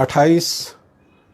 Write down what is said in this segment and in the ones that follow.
28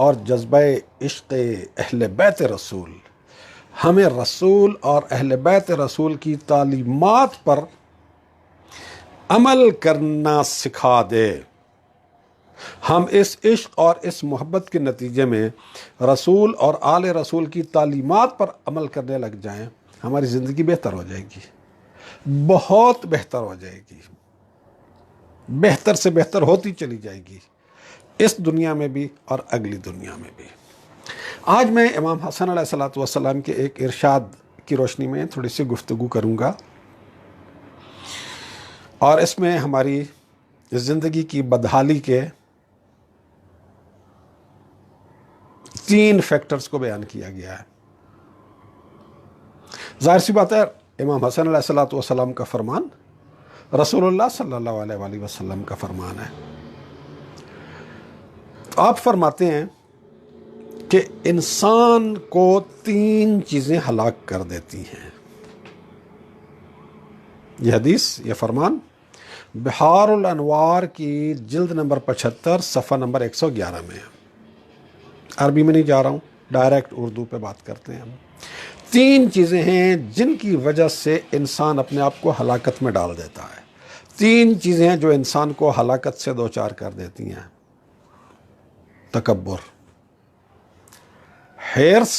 اور جذبہ عشق اہل بیت رسول ہمیں رسول اور اہل بیت رسول کی تعلیمات پر عمل کرنا سکھا دے۔ ہم اس عشق اور اس محبت کے نتیجے میں رسول اور آل رسول کی تعلیمات پر عمل کرنے لگ جائیں، ہماری زندگی بہتر ہو جائے گی، بہت بہتر ہو جائے گی، بہتر سے بہتر ہوتی چلی جائے گی، اس دنیا میں بھی اور اگلی دنیا میں بھی۔ آج میں امام حسن علیہ السلام کے ایک ارشاد کی روشنی میں تھوڑی سی گفتگو کروں گا، اور اس میں ہماری زندگی کی بدحالی کے 3 فیکٹرز کو بیان کیا گیا ہے۔ ظاہر سی بات ہے، امام حسن علیہ السلام کا فرمان رسول اللہ صلی اللہ علیہ وآلہ وسلم کا فرمان ہے۔ آپ فرماتے ہیں کہ انسان کو 3 چیزیں ہلاک کر دیتی ہیں۔ یہ حدیث، یہ فرمان بحار الانوار کی جلد نمبر 75 صفحہ نمبر 111 میں ہے۔ عربی میں نہیں جا رہا ہوں، ڈائریکٹ اردو پہ بات کرتے ہیں ہم۔ 3 چیزیں ہیں جن کی وجہ سے انسان اپنے آپ کو ہلاکت میں ڈال دیتا ہے۔ 3 چیزیں ہیں جو انسان کو ہلاکت سے دوچار کر دیتی ہیں: تکبر، حرص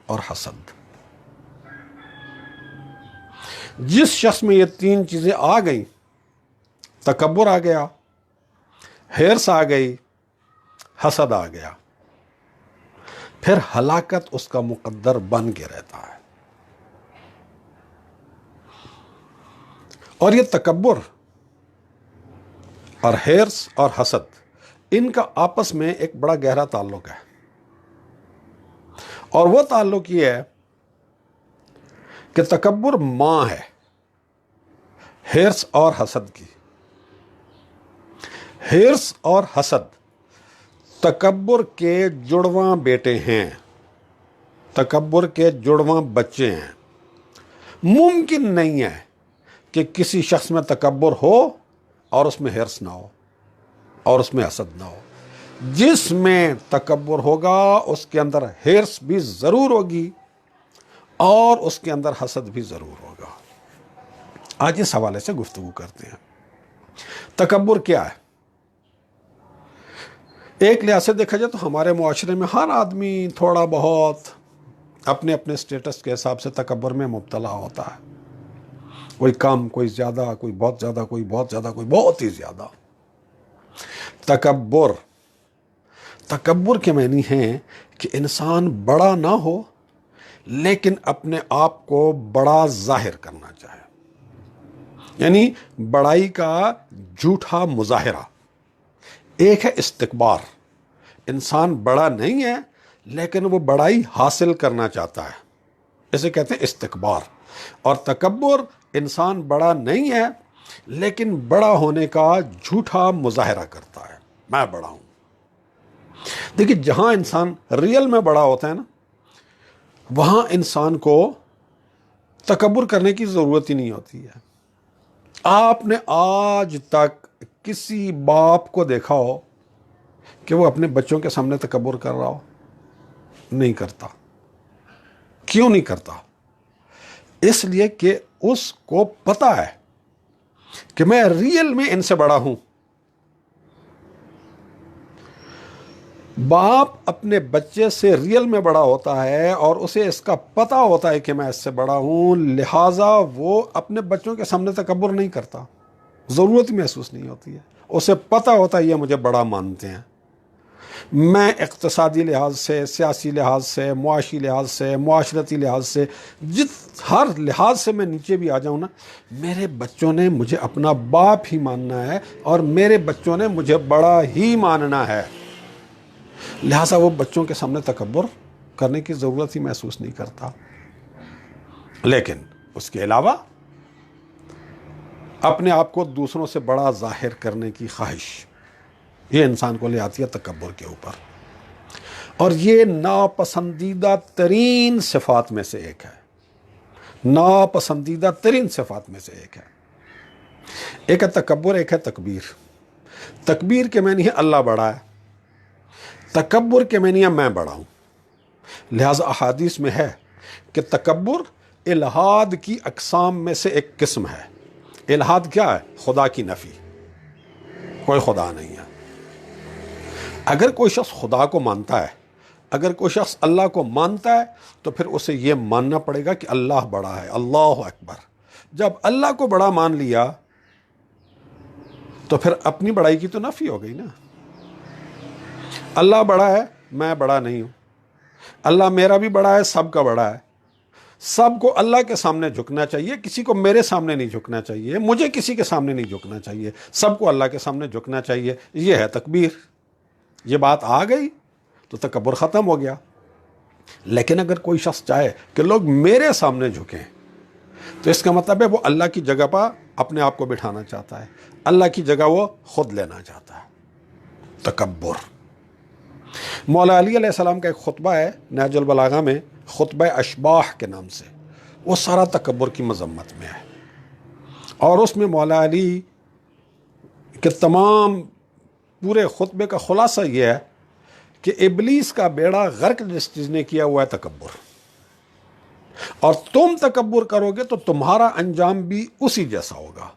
اور حسد۔ جس شخص میں یہ 3 چیزیں آ گئیں، تکبر آ گیا، حرص آ گئی، حسد آ گیا، پھر ہلاکت اس کا مقدر بن کے رہتا ہے۔ اور یہ تکبر اور حرص اور حسد، ان کا آپس میں ایک بڑا گہرا تعلق ہے، اور وہ تعلق یہ ہے کہ تکبر ماں ہے حرص اور حسد کی۔ حرص اور حسد تکبر کے جڑواں بیٹے ہیں، تکبر کے جڑواں بچے ہیں۔ ممکن نہیں ہے کہ کسی شخص میں تکبر ہو اور اس میں حرص نہ ہو اور اس میں حسد نہ ہو۔ جس میں تکبر ہوگا اس کے اندر حرص بھی ضرور ہوگی اور اس کے اندر حسد بھی ضرور ہوگا۔ آج اس حوالے سے گفتگو کرتے ہیں۔ تکبر کیا ہے؟ ایک لحاظ سے دیکھا جائے تو ہمارے معاشرے میں ہر آدمی تھوڑا بہت اپنے اپنے سٹیٹس کے حساب سے تکبر میں مبتلا ہوتا ہے۔ کوئی کم، کوئی زیادہ، کوئی بہت زیادہ، کوئی بہت زیادہ، کوئی بہت ہی زیادہ۔ تکبر کے معنی ہیں کہ انسان بڑا نہ ہو لیکن اپنے آپ کو بڑا ظاہر کرنا چاہے، یعنی بڑائی کا جھوٹا مظاہرہ۔ ایک ہے استکبار، انسان بڑا نہیں ہے لیکن وہ بڑائی حاصل کرنا چاہتا ہے، اسے کہتے ہیں استکبار۔ اور تکبر، انسان بڑا نہیں ہے لیکن بڑا ہونے کا جھوٹا مظاہرہ کرتا ہے، میں بڑا ہوں۔ دیکھیے، جہاں انسان ریئل میں بڑا ہوتا ہے نا، وہاں انسان کو تکبر کرنے کی ضرورت ہی نہیں ہوتی ہے۔ آپ نے آج تک کسی باپ کو دیکھا ہو کہ وہ اپنے بچوں کے سامنے تکبر کر رہا ہو؟ نہیں کرتا۔ کیوں نہیں کرتا؟ اس لیے کہ اس کو پتا ہے کہ میں ریئل میں ان سے بڑا ہوں۔ باپ اپنے بچے سے ریئل میں بڑا ہوتا ہے اور اسے اس کا پتہ ہوتا ہے کہ میں اس سے بڑا ہوں، لہٰذا وہ اپنے بچوں کے سامنے تکبر نہیں کرتا، ضرورت محسوس نہیں ہوتی ہے۔ اسے پتہ ہوتا ہے یہ مجھے بڑا مانتے ہیں، میں اقتصادی لحاظ سے، سیاسی لحاظ سے، معاشی لحاظ سے، معاشرتی لحاظ سے، ہر لحاظ سے میں نیچے بھی آ جاؤں نا، میرے بچوں نے مجھے اپنا باپ ہی ماننا ہے اور میرے بچوں نے مجھے بڑا ہی ماننا ہے، لہٰذا وہ بچوں کے سامنے تکبر کرنے کی ضرورت ہی محسوس نہیں کرتا۔ لیکن اس کے علاوہ اپنے آپ کو دوسروں سے بڑا ظاہر کرنے کی خواہش، یہ انسان کو لے آتی ہے تکبر کے اوپر، اور یہ ناپسندیدہ ترین صفات میں سے ایک ہے، ناپسندیدہ ترین صفات میں سے ایک ہے۔ ایک ہے تکبر، ایک ہے تکبیر۔ تکبیر کے معنی ہے اللہ بڑا ہے، تکبر کے معنی میں بڑا ہوں. لہذا احادیث میں ہے کہ تکبر الحاد کی اقسام میں سے ایک قسم ہے. الحاد کیا ہے؟ خدا کی نفی، کوئی خدا نہیں ہے. اگر کوئی شخص خدا کو مانتا ہے، اگر کوئی شخص اللہ کو مانتا ہے، تو پھر اسے یہ ماننا پڑے گا کہ اللہ بڑا ہے. اللہ اکبر. جب اللہ کو بڑا مان لیا تو پھر اپنی بڑائی کی تو نفی ہو گئی نا. اللہ بڑا ہے، میں بڑا نہیں ہوں. اللہ میرا بھی بڑا ہے، سب کا بڑا ہے. سب کو اللہ کے سامنے جھکنا چاہیے، کسی کو میرے سامنے نہیں جھکنا چاہیے، مجھے کسی کے سامنے نہیں جھکنا چاہیے، سب کو اللہ کے سامنے جھکنا چاہیے. یہ ہے تکبیر. یہ بات آ گئی تو تکبر ختم ہو گیا. لیکن اگر کوئی شخص چاہے کہ لوگ میرے سامنے جھکیں تو اس کا مطلب ہے وہ اللہ کی جگہ پر اپنے آپ کو بٹھانا چاہتا ہے، اللہ کی جگہ وہ خود لینا چاہتا ہے. تکبر. مولا علی علیہ السلام کا ایک خطبہ ہے نہج البلاغہ میں، خطبہ اشباح کے نام سے. وہ سارا تکبر کی مذمت میں ہے، اور اس میں مولا علی کے تمام پورے خطبے کا خلاصہ یہ ہے کہ ابلیس کا بیڑا غرق جس چیز نے کیا ہوا ہے تکبر، اور تم تکبر کرو گے تو تمہارا انجام بھی اسی جیسا ہوگا.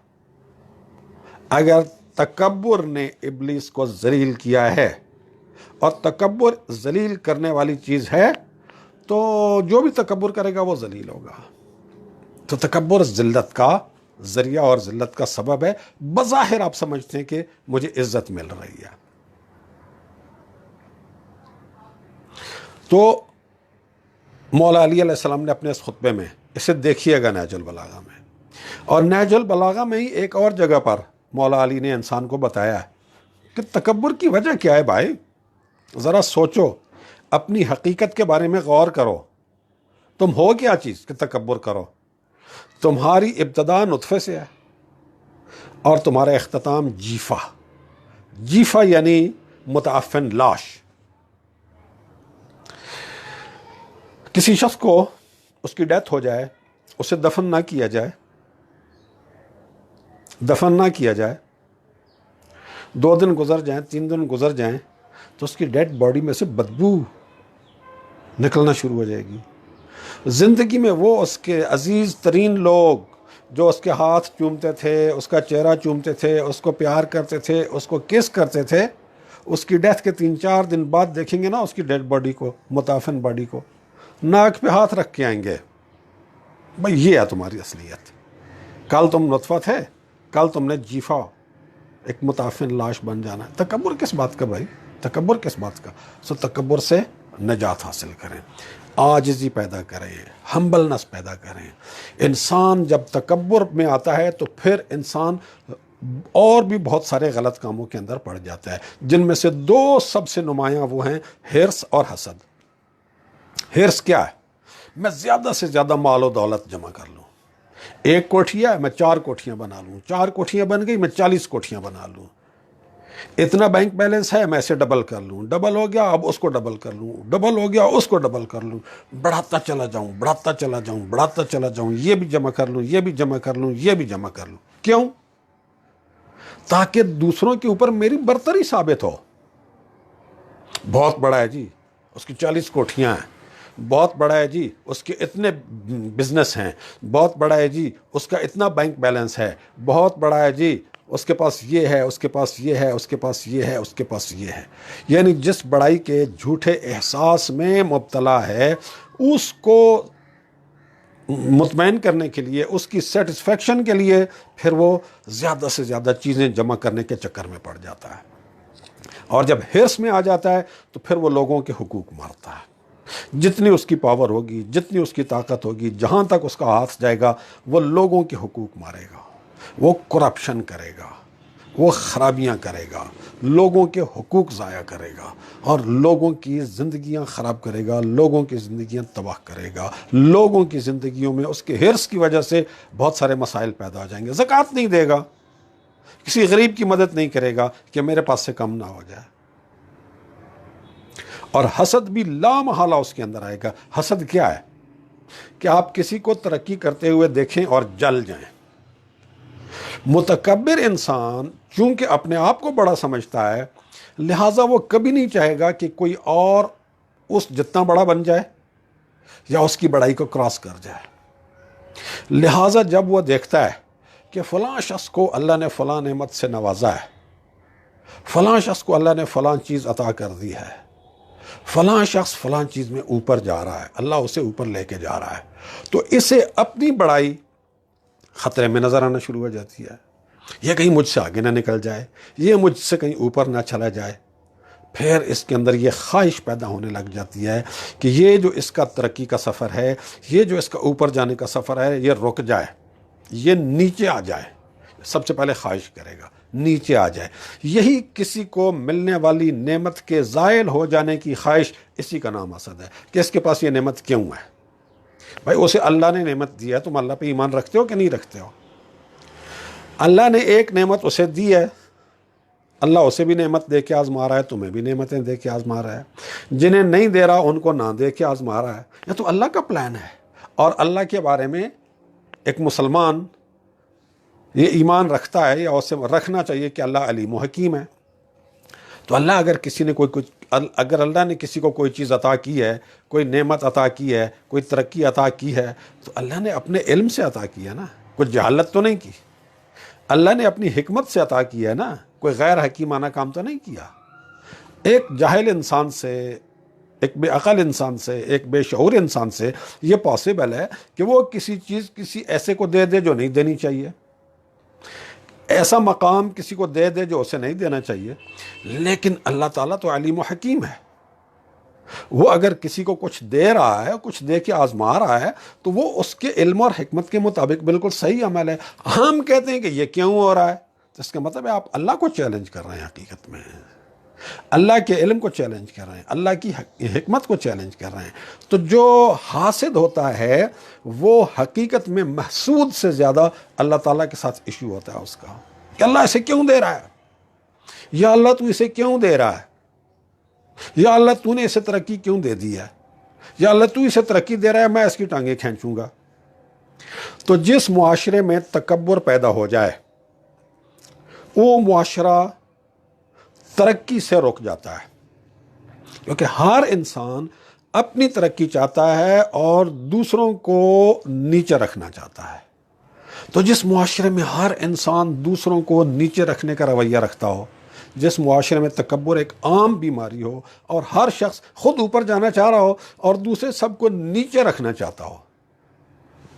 اگر تکبر نے ابلیس کو ذلیل کیا ہے، اور تکبر ذلیل کرنے والی چیز ہے، تو جو بھی تکبر کرے گا وہ ذلیل ہوگا. تو تکبر ذلت کا ذریعہ اور ذلت کا سبب ہے. بظاہر آپ سمجھتے ہیں کہ مجھے عزت مل رہی ہے. تو مولا علی علیہ السلام نے اپنے اس خطبے میں، اسے دیکھیے گا نہج البلاغہ میں، اور نہج البلاغہ میں ہی ایک اور جگہ پر مولا علی نے انسان کو بتایا کہ تکبر کی وجہ کیا ہے. بھائی ذرا سوچو، اپنی حقیقت کے بارے میں غور کرو. تم ہو کیا چیز کہ تکبر کرو؟ تمہاری ابتدا نطفے سے ہے اور تمہارا اختتام جیفا. جیفا یعنی متعفن لاش. کسی شخص کو اس کی ڈیتھ ہو جائے، اسے دفن نہ کیا جائے، 2 دن گزر جائیں، 3 دن گزر جائیں، تو اس کی ڈیڈ باڈی میں سے بدبو نکلنا شروع ہو جائے گی. زندگی میں وہ اس کے عزیز ترین لوگ جو اس کے ہاتھ چومتے تھے، اس کا چہرہ چومتے تھے، اس کو پیار کرتے تھے، اس کو کس کرتے تھے، اس کی ڈیتھ کے 3-4 دن بعد دیکھیں گے نا اس کی ڈیڈ باڈی کو، متعفن باڈی کو، ناک پہ ہاتھ رکھ کے آئیں گے. بھائی یہ ہے تمہاری اصلیت. کل تم نطفہ تھے، کل تم نے جیفا ایک متعفن لاش بن جانا. تکبر کس بات کا بھائی؟ تکبر کس بات کا؟ سو تکبر سے نجات حاصل کریں، عاجزی پیدا کریں، ہمبلنس پیدا کریں. انسان جب تکبر میں آتا ہے تو پھر انسان اور بھی بہت سارے غلط کاموں کے اندر پڑ جاتا ہے، جن میں سے 2 سب سے نمایاں وہ ہیں حرص اور حسد. حرص کیا ہے؟ میں زیادہ سے زیادہ مال و دولت جمع کر لوں. 1 کوٹھی ہے، میں 4 کوٹھیاں بنا لوں. 4 کوٹھیاں بن گئی، میں 40 کوٹھیاں بنا لوں. اتنا بینک بیلنس ہے، میں اسے ڈبل کر لوں. ڈبل ہو گیا، اب اس کو ڈبل کر لوں. ڈبل ہو گیا، اس کو ڈبل کر لوں. بڑھاتا چلا جاؤں، بڑھاتا چلا جاؤں، بڑھاتا چلا جاؤں. یہ بھی جمع کر لوں، یہ بھی جمع کر لوں، یہ بھی جمع کر لوں. کیوں؟ تاکہ دوسروں کے اوپر میری برتری ثابت ہو. بہت بڑا ہے جی، اس کی 40 کوٹھیاں ہیں. بہت بڑا ہے جی، اس کے اتنے بزنس ہیں. بہت بڑا ہے جی، اس کا اتنا بینک بیلنس ہے. بہت بڑا ہے جی، اس کے پاس یہ ہے، اس کے پاس یہ ہے، اس کے پاس یہ ہے، اس کے پاس یہ ہے. یعنی جس بڑائی کے جھوٹے احساس میں مبتلا ہے، اس کو مطمئن کرنے کے لیے، اس کی سیٹسفیکشن کے لیے پھر وہ زیادہ سے زیادہ چیزیں جمع کرنے کے چکر میں پڑ جاتا ہے. اور جب حرص میں آ جاتا ہے تو پھر وہ لوگوں کے حقوق مارتا ہے. جتنی اس کی پاور ہوگی، جتنی اس کی طاقت ہوگی، جہاں تک اس کا ہاتھ جائے گا، وہ لوگوں کے حقوق مارے گا، وہ کرپشن کرے گا، وہ خرابیاں کرے گا، لوگوں کے حقوق ضائع کرے گا، اور لوگوں کی زندگیاں خراب کرے گا، لوگوں کی زندگیاں تباہ کرے گا. لوگوں کی زندگیوں میں اس کے حرص کی وجہ سے بہت سارے مسائل پیدا ہو جائیں گے. زکوٰۃ نہیں دے گا، کسی غریب کی مدد نہیں کرے گا کہ میرے پاس سے کم نہ ہو جائے. اور حسد بھی لا محالہ اس کے اندر آئے گا. حسد کیا ہے؟ کہ آپ کسی کو ترقی کرتے ہوئے دیکھیں اور جل جائیں. متکبر انسان چونکہ اپنے آپ کو بڑا سمجھتا ہے، لہٰذا وہ کبھی نہیں چاہے گا کہ کوئی اور اس جتنا بڑا بن جائے یا اس کی بڑائی کو کراس کر جائے۔ لہٰذا جب وہ دیکھتا ہے کہ فلاں شخص کو اللہ نے فلاں نعمت سے نوازا ہے، فلاں شخص کو اللہ نے فلاں چیز عطا کر دی ہے، فلاں شخص فلاں چیز میں اوپر جا رہا ہے، اللہ اسے اوپر لے کے جا رہا ہے، تو اسے اپنی بڑائی خطرے میں نظر آنا شروع ہو جاتی ہے۔ یہ کہیں مجھ سے آگے نہ نکل جائے، یہ مجھ سے کہیں اوپر نہ چلا جائے۔ پھر اس کے اندر یہ خواہش پیدا ہونے لگ جاتی ہے کہ یہ جو اس کا ترقی کا سفر ہے، یہ جو اس کا اوپر جانے کا سفر ہے، یہ رک جائے، یہ نیچے آ جائے۔ سب سے پہلے خواہش کرے گا نیچے آ جائے۔ یہی کسی کو ملنے والی نعمت کے زائل ہو جانے کی خواہش، اسی کا نام حسد ہے کہ اس کے پاس یہ نعمت کیوں ہے۔ بھائی اسے اللہ نے نعمت دی ہے، تم اللہ پہ ایمان رکھتے ہو کہ نہیں رکھتے ہو؟ اللہ نے ایک نعمت اسے دی ہے، اللہ اسے بھی نعمت دے کے آزما رہا ہے، تمہیں بھی نعمتیں دے کے آزما رہا ہے۔ جنہیں نہیں دے رہا ان کو نہ دے کے آزما رہا ہے۔ یہ تو اللہ کا پلان ہے۔ اور اللہ کے بارے میں ایک مسلمان یہ ایمان رکھتا ہے یا اسے رکھنا چاہیے کہ اللہ علیم و حکیم ہے۔ تو اللہ اگر کسی نے اگر اللہ نے کسی کو کوئی چیز عطا کی ہے، کوئی نعمت عطا کی ہے، کوئی ترقی عطا کی ہے، تو اللہ نے اپنے علم سے عطا کیا نا، کوئی جہالت تو نہیں کی۔ اللہ نے اپنی حکمت سے عطا کی ہے نا، کوئی غیر حکیمانہ کام تو نہیں کیا۔ ایک جاہل انسان سے، ایک بے عقل انسان سے، ایک بے شعور انسان سے یہ پاسبل ہے کہ وہ کسی چیز کسی ایسے کو دے دے جو نہیں دینی چاہیے، ایسا مقام کسی کو دے دے جو اسے نہیں دینا چاہیے۔ لیکن اللہ تعالیٰ تو علیم و حکیم ہے، وہ اگر کسی کو کچھ دے رہا ہے، کچھ دے کے آزما رہا ہے، تو وہ اس کے علم اور حکمت کے مطابق بالکل صحیح عمل ہے۔ ہم کہتے ہیں کہ یہ کیوں ہو رہا ہے، تو اس کا مطلب ہے آپ اللہ کو چیلنج کر رہے ہیں، حقیقت میں اللہ کے علم کو چیلنج کر رہے ہیں، اللہ کی حکمت کو چیلنج کر رہے ہیں۔ تو جو حاسد ہوتا ہے وہ حقیقت میں محسود سے زیادہ اللہ تعالیٰ کے ساتھ ایشو ہوتا ہے اس کا، کہ اللہ اسے کیوں دے رہا ہے، یا اللہ تو اسے کیوں دے رہا ہے، یا اللہ تو نے اسے ترقی کیوں دے دی ہے، یا اللہ تو اسے ترقی دے رہا ہے، میں اس کی ٹانگیں کھینچوں گا۔ تو جس معاشرے میں تکبر پیدا ہو جائے وہ معاشرہ ترقی سے رک جاتا ہے، کیونکہ ہر انسان اپنی ترقی چاہتا ہے اور دوسروں کو نیچے رکھنا چاہتا ہے۔ تو جس معاشرے میں ہر انسان دوسروں کو نیچے رکھنے کا رویہ رکھتا ہو، جس معاشرے میں تکبر ایک عام بیماری ہو اور ہر شخص خود اوپر جانا چاہ رہا ہو اور دوسرے سب کو نیچے رکھنا چاہتا ہو،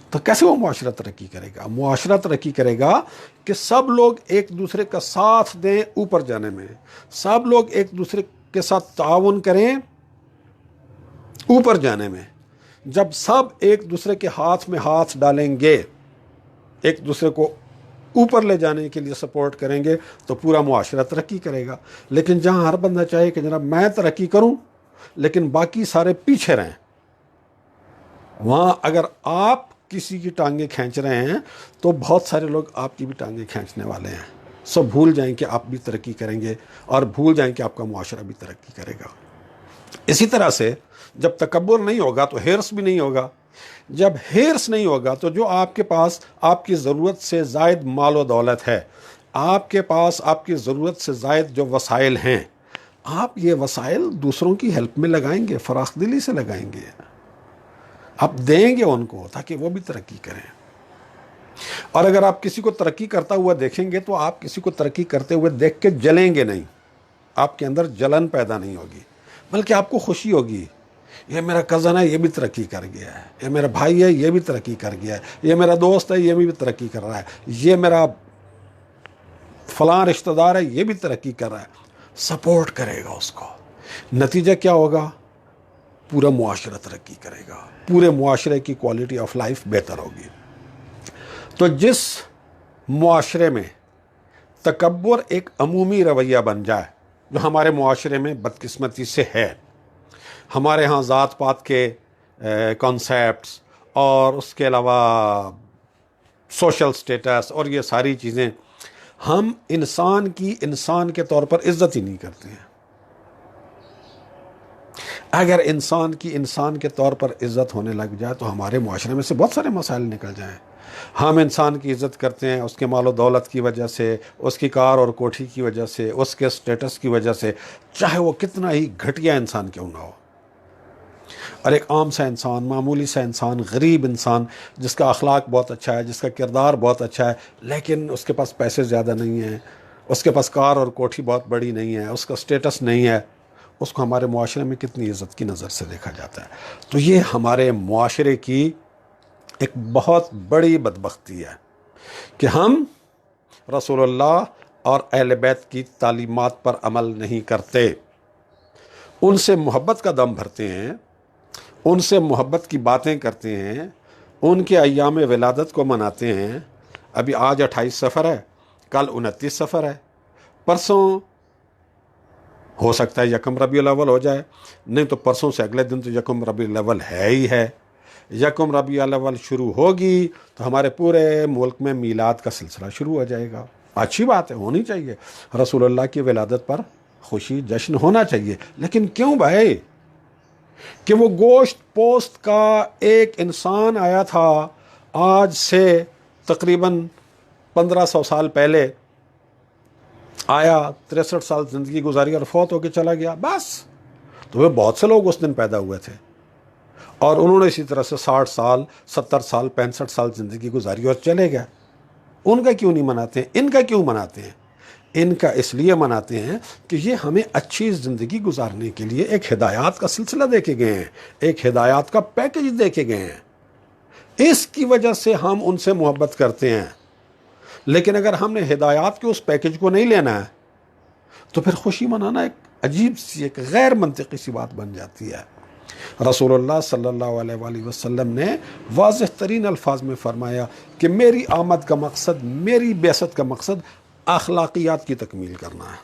تو کیسے وہ معاشرہ ترقی کرے گا؟ معاشرہ ترقی کرے گا کہ سب لوگ ایک دوسرے کا ساتھ دیں اوپر جانے میں، سب لوگ ایک دوسرے کے ساتھ تعاون کریں اوپر جانے میں۔ جب سب ایک دوسرے کے ہاتھ میں ہاتھ ڈالیں گے، ایک دوسرے کو اوپر لے جانے کے لیے سپورٹ کریں گے، تو پورا معاشرہ ترقی کرے گا۔ لیکن جہاں ہر بندہ چاہے کہ جناب میں ترقی کروں لیکن باقی سارے پیچھے رہیں، وہاں اگر آپ کسی کی ٹانگیں کھینچ رہے ہیں تو بہت سارے لوگ آپ کی بھی ٹانگیں کھینچنے والے ہیں۔ سب بھول جائیں کہ آپ بھی ترقی کریں گے اور بھول جائیں کہ آپ کا معاشرہ بھی ترقی کرے گا۔ اسی طرح سے جب تکبر نہیں ہوگا تو ہرس بھی نہیں ہوگا۔ جب ہرس نہیں ہوگا تو جو آپ کے پاس آپ کی ضرورت سے زائد مال و دولت ہے، آپ کے پاس آپ کی ضرورت سے زائد جو وسائل ہیں، آپ یہ وسائل دوسروں کی ہیلپ میں لگائیں گے، فراخ دلی سے لگائیں گے، آپ دیں گے ان کو تاکہ وہ بھی ترقی کریں۔ اور اگر آپ کسی کو ترقی کرتا ہوا دیکھیں گے تو آپ کسی کو ترقی کرتے ہوئے دیکھ کے جلیں گے نہیں، آپ کے اندر جلن پیدا نہیں ہوگی، بلکہ آپ کو خوشی ہوگی، یہ میرا کزن ہے یہ بھی ترقی کر گیا ہے، یہ میرا بھائی ہے یہ بھی ترقی کر گیا ہے، یہ میرا دوست ہے یہ بھی ترقی کر رہا ہے، یہ میرا فلاں رشتہ دار ہے یہ بھی ترقی کر رہا ہے۔ سپورٹ کرے گا اس کو، نتیجہ کیا ہوگا؟ پورا معاشرہ ترقی کرے گا، پورے معاشرے کی کوالٹی آف لائف بہتر ہوگی۔ تو جس معاشرے میں تکبر ایک عمومی رویہ بن جائے، جو ہمارے معاشرے میں بدقسمتی سے ہے، ہمارے ہاں ذات پات کے کانسیپٹس اور اس کے علاوہ سوشل سٹیٹس اور یہ ساری چیزیں، ہم انسان کی انسان کے طور پر عزت ہی نہیں کرتے ہیں۔ اگر انسان کی انسان کے طور پر عزت ہونے لگ جائے تو ہمارے معاشرے میں سے بہت سارے مسائل نکل جائیں۔ ہم انسان کی عزت کرتے ہیں اس کے مال و دولت کی وجہ سے، اس کی کار اور کوٹھی کی وجہ سے، اس کے سٹیٹس کی وجہ سے، چاہے وہ کتنا ہی گھٹیا انسان کیوں نہ ہو۔ اور ایک عام سا انسان، معمولی سا انسان، غریب انسان جس کا اخلاق بہت اچھا ہے، جس کا کردار بہت اچھا ہے، لیکن اس کے پاس پیسے زیادہ نہیں ہیں، اس کے پاس کار اور کوٹھی بہت بڑی نہیں ہے، اس کا سٹیٹس نہیں ہے، اس کو ہمارے معاشرے میں کتنی عزت کی نظر سے دیکھا جاتا ہے۔ تو یہ ہمارے معاشرے کی ایک بہت بڑی بدبختی ہے کہ ہم رسول اللہ اور اہل بیت کی تعلیمات پر عمل نہیں کرتے، ان سے محبت کا دم بھرتے ہیں، ان سے محبت کی باتیں کرتے ہیں، ان کے ایام ولادت کو مناتے ہیں۔ ابھی آج 28 سفر ہے، کل 29 سفر ہے، پرسوں ہو سکتا ہے یکم ربیع الاول ہو جائے، نہیں تو پرسوں سے اگلے دن تو یکم ربیع الاول ہے ہی ہے۔ یکم ربیع الاول شروع ہوگی تو ہمارے پورے ملک میں میلاد کا سلسلہ شروع ہو جائے گا۔ اچھی بات ہے، ہونی چاہیے، رسول اللہ کی ولادت پر خوشی جشن ہونا چاہیے، لیکن کیوں بھائی؟ کہ وہ گوشت پوست کا ایک انسان آیا تھا آج سے تقریباً 1500 سال پہلے، آیا 63 سال زندگی گزاری اور فوت ہو کے چلا گیا، بس۔ تو وہ بہت سے لوگ اس دن پیدا ہوئے تھے اور انہوں نے اسی طرح سے 60 سال 70 سال 65 سال زندگی گزاری اور چلے گئے۔ ان کا کیوں نہیں مناتے ہیں؟ ان کا کیوں مناتے ہیں؟ ان کا اس لیے مناتے ہیں کہ یہ ہمیں اچھی زندگی گزارنے کے لیے ایک ہدایات کا سلسلہ دے کے گئے ہیں، ایک ہدایات کا پیکج دے کے گئے ہیں، اس کی وجہ سے ہم ان سے محبت کرتے ہیں۔ لیکن اگر ہم نے ہدایات کے اس پیکج کو نہیں لینا ہے تو پھر خوشی منانا ایک عجیب سی، ایک غیر منطقی سی بات بن جاتی ہے۔ رسول اللہ صلی اللہ علیہ وآلہ وسلم نے واضح ترین الفاظ میں فرمایا کہ میری آمد کا مقصد، میری بعثت کا مقصد اخلاقیات کی تکمیل کرنا ہے،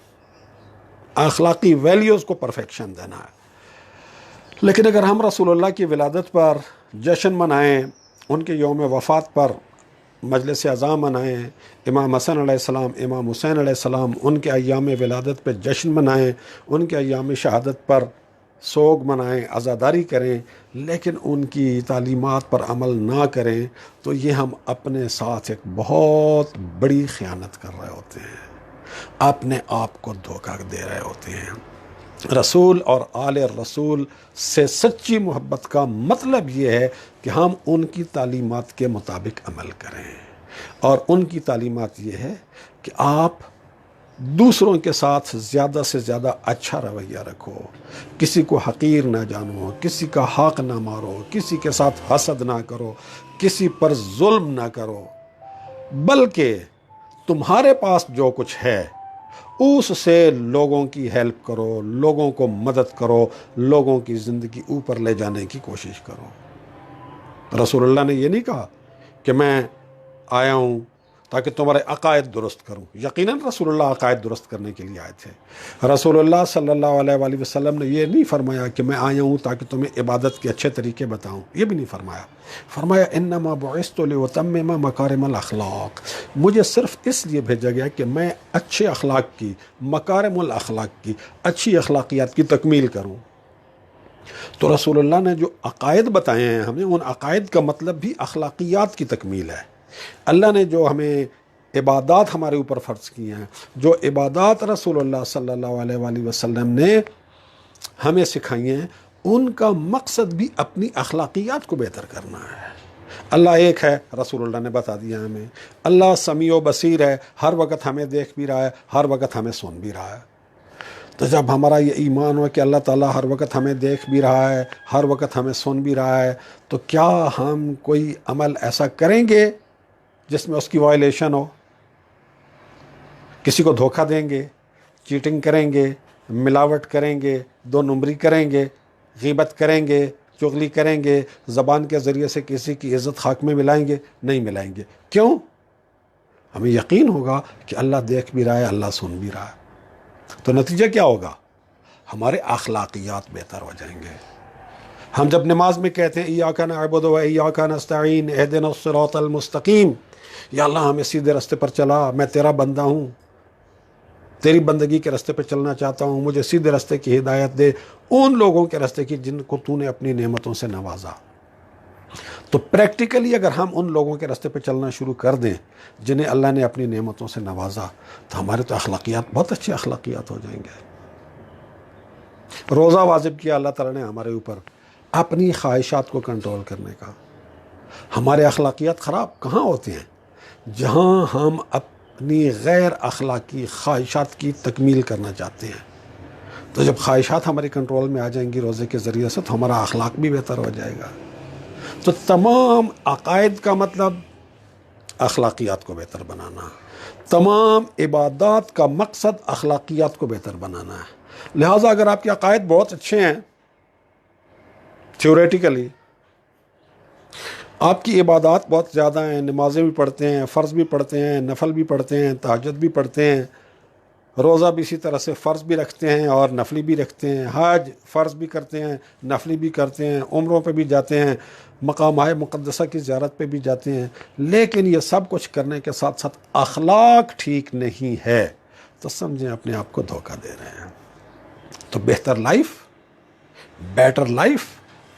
اخلاقی ویلیوز کو پرفیکشن دینا ہے۔ لیکن اگر ہم رسول اللہ کی ولادت پر جشن منائیں، ان کے یوم وفات پر مجلس اعزاں منائیں، امام حسن علیہ السلام، امام حسین علیہ السلام، ان کے ایام ولادت پہ جشن منائیں، ان کے ایام شہادت پر سوگ منائیں، عزاداری کریں، لیکن ان کی تعلیمات پر عمل نہ کریں، تو یہ ہم اپنے ساتھ ایک بہت بڑی خیانت کر رہے ہوتے ہیں، اپنے آپ کو دھوکہ دے رہے ہوتے ہیں۔ رسول اور آل رسول سے سچی محبت کا مطلب یہ ہے کہ ہم ان کی تعلیمات کے مطابق عمل کریں، اور ان کی تعلیمات یہ ہے کہ آپ دوسروں کے ساتھ زیادہ سے زیادہ اچھا رویہ رکھو، کسی کو حقیر نہ جانو، کسی کا حق نہ مارو، کسی کے ساتھ حسد نہ کرو، کسی پر ظلم نہ کرو، بلکہ تمہارے پاس جو کچھ ہے اس سے لوگوں کی ہیلپ کرو، لوگوں کو مدد کرو، لوگوں کی زندگی اوپر لے جانے کی کوشش کرو۔ رسول اللہ نے یہ نہیں کہا کہ میں آیا ہوں تاکہ تمہارے عقائد درست کروں، یقیناً رسول اللہ عقائد درست کرنے کے لیے آئے تھے۔ رسول اللہ صلی اللہ علیہ وآلہ وسلم نے یہ نہیں فرمایا کہ میں آیا ہوں تاکہ تمہیں عبادت کے اچھے طریقے بتاؤں، یہ بھی نہیں فرمایا۔ فرمایا انما بعثت لاتمم مکارم الاخلاق، مجھے صرف اس لیے بھیجا گیا کہ میں اچھے اخلاق کی، مکارم الاخلاق کی، اچھی اخلاقیات کی تکمیل کروں۔ تو رسول اللہ نے جو عقائد بتائے ہیں ہمیں، ان عقائد کا مطلب بھی اخلاقیات کی تکمیل ہے۔ اللہ نے جو ہمیں عبادات ہمارے اوپر فرض کی ہیں، جو عبادات رسول اللہ صلی اللہ علیہ وآلہ وسلم نے ہمیں سکھائی ہیں، ان کا مقصد بھی اپنی اخلاقیات کو بہتر کرنا ہے۔ اللہ ایک ہے، رسول اللہ نے بتا دیا ہمیں۔ اللہ سمیع و بصیر ہے، ہر وقت ہمیں دیکھ بھی رہا ہے، ہر وقت ہمیں سن بھی رہا ہے۔ تو جب ہمارا یہ ایمان ہو کہ اللہ تعالیٰ ہر وقت ہمیں دیکھ بھی رہا ہے، ہر وقت ہمیں سن بھی رہا ہے، تو کیا ہم کوئی عمل ایسا کریں گے جس میں اس کی وائلیشن ہو؟ کسی کو دھوکہ دیں گے، چیٹنگ کریں گے، ملاوٹ کریں گے، دو نمبری کریں گے، غیبت کریں گے، چغلی کریں گے، زبان کے ذریعے سے کسی کی عزت خاک میں ملائیں گے؟ نہیں ملائیں گے۔ کیوں؟ ہمیں یقین ہوگا کہ اللہ دیکھ بھی رہا ہے، اللہ سن بھی رہا ہے۔ تو نتیجہ کیا ہوگا؟ ہمارے اخلاقیات بہتر ہو جائیں گے۔ ہم جب نماز میں کہتے ہیں ایاک نعبد و ایاک نستعین اہدنا الصراط المستقیم، یا اللہ ہمیں سیدھے راستے پر چلا، میں تیرا بندہ ہوں، تیری بندگی کے راستے پہ چلنا چاہتا ہوں، مجھے سیدھے راستے کی ہدایت دے، ان لوگوں کے راستے کی جن کو تو نے اپنی نعمتوں سے نوازا۔ تو پریکٹیکلی اگر ہم ان لوگوں کے راستے پہ چلنا شروع کر دیں جنہیں اللہ نے اپنی نعمتوں سے نوازا، تو ہمارے تو اخلاقیات بہت اچھے اخلاقیات ہو جائیں گے۔ روزہ واجب کیا اللہ تعالیٰ نے ہمارے اوپر اپنی خواہشات کو کنٹرول کرنے کا۔ ہمارے اخلاقیات خراب کہاں ہوتے ہیں؟ جہاں ہم اپنی غیر اخلاقی خواہشات کی تکمیل کرنا چاہتے ہیں۔ تو جب خواہشات ہمارے کنٹرول میں آ جائیں گی روزے کے ذریعے سے، تو ہمارا اخلاق بھی بہتر ہو جائے گا۔ تو تمام عقائد کا مطلب اخلاقیات کو بہتر بنانا، تمام عبادات کا مقصد اخلاقیات کو بہتر بنانا ہے۔ لہٰذا اگر آپ کے عقائد بہت اچھے ہیں تھیوریٹیکلی، آپ کی عبادات بہت زیادہ ہیں، نمازیں بھی پڑھتے ہیں، فرض بھی پڑھتے ہیں، نفل بھی پڑھتے ہیں، تہجد بھی پڑھتے ہیں، روزہ بھی اسی طرح سے فرض بھی رکھتے ہیں اور نفلی بھی رکھتے ہیں، حج فرض بھی کرتے ہیں، نفلی بھی کرتے ہیں، عمروں پہ بھی جاتے ہیں، مقامات مقدسہ کی زیارت پہ بھی جاتے ہیں، لیکن یہ سب کچھ کرنے کے ساتھ ساتھ اخلاق ٹھیک نہیں ہے، تو سمجھیں اپنے آپ کو دھوکہ دے رہے ہیں۔ تو بہتر لائف، بیٹر لائف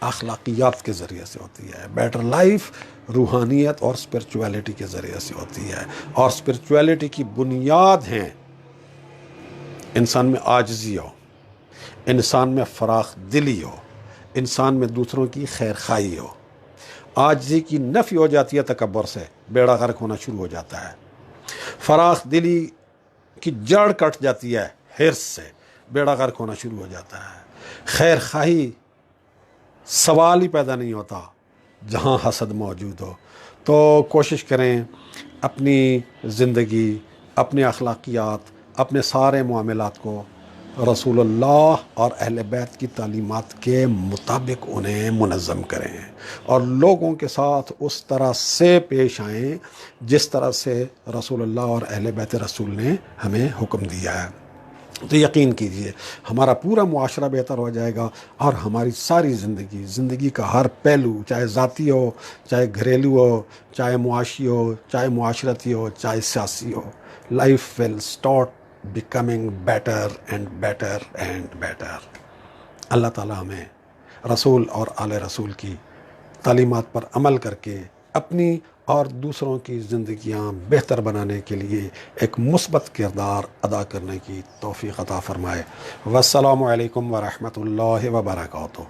اخلاقیات کے ذریعے سے ہوتی ہے، بیٹر لائف روحانیت اور اسپرچویلٹی کے ذریعے سے ہوتی ہے، اور اسپرچویلٹی کی بنیاد ہیں انسان میں عاجزی ہو، انسان میں فراخ دلی ہو، انسان میں دوسروں کی خیر خواہی ہو۔ عاجزی کی نفی ہو جاتی ہے تکبر سے، بیڑا غرق ہونا شروع ہو جاتا ہے۔ فراخ دلی کی جڑ کٹ جاتی ہے حرص سے، بیڑا غرق ہونا شروع ہو جاتا ہے۔ خیر خواہی سوال ہی پیدا نہیں ہوتا جہاں حسد موجود ہو۔ تو کوشش کریں اپنی زندگی، اپنے اخلاقیات، اپنے سارے معاملات کو رسول اللہ اور اہل بیت کی تعلیمات کے مطابق انہیں منظم کریں، اور لوگوں کے ساتھ اس طرح سے پیش آئیں جس طرح سے رسول اللہ اور اہل بیت رسول نے ہمیں حکم دیا ہے۔ تو یقین کیجئے ہمارا پورا معاشرہ بہتر ہو جائے گا، اور ہماری ساری زندگی کا ہر پہلو، چاہے ذاتی ہو، چاہے گھریلو ہو، چاہے معاشی ہو، چاہے معاشرتی ہو، چاہے سیاسی ہو، life will start becoming better and better and better. اللہ تعالیٰ ہمیں رسول اور آل رسول کی تعلیمات پر عمل کر کے اپنی اور دوسروں کی زندگیاں بہتر بنانے کے لیے ایک مثبت کردار ادا کرنے کی توفیق عطا فرمائے۔ والسلام علیکم ورحمۃ اللہ وبرکاتہ۔